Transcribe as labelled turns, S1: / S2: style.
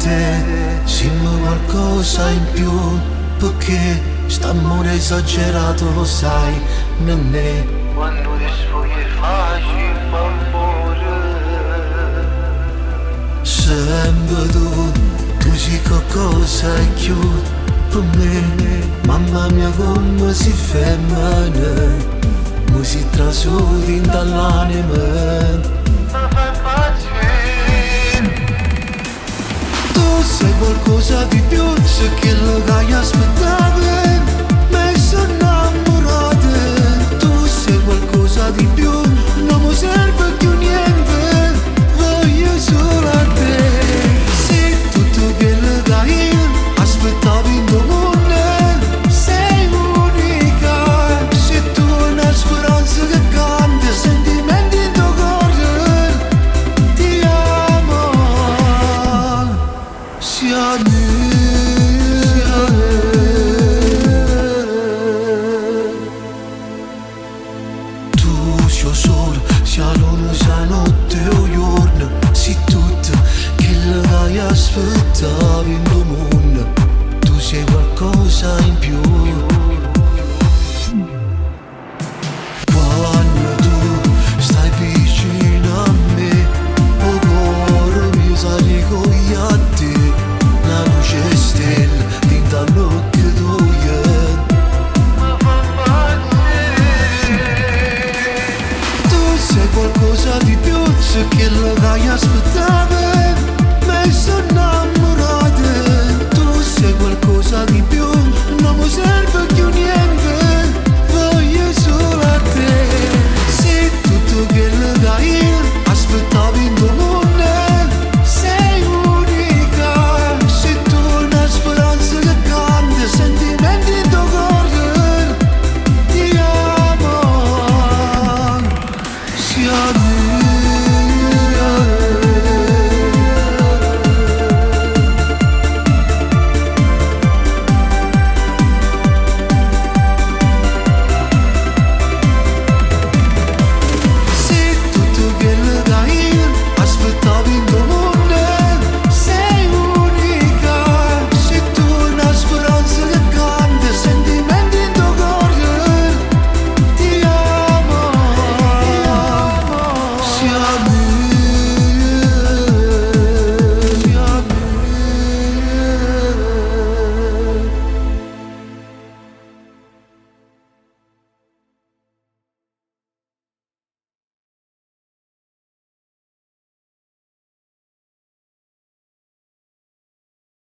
S1: te, simmo qualcosa in più, perché st'amore esagerato lo sai, non è quando ti sfogli facile amore. Sempre tu sei qualcosa in più per me, mamma mia come si femmina, mi si trasudi dall'anima. Tu sei qualcosa di più, se che lo che aspettavi, mi sono innamorata. Tu sei qualcosa di più, non mi serve più niente, voglio solo a te. Sei tutto quello che io aspettavo in tuo mondo, sei unica, sei tu una speranza che cambia, sentimenti in tuo cuore, ti amo. Sia tu sia solo, sia luna, sia notte o giorno, sei tutto quello che aspettavi in tuo mondo. Tu sei qualcosa in più.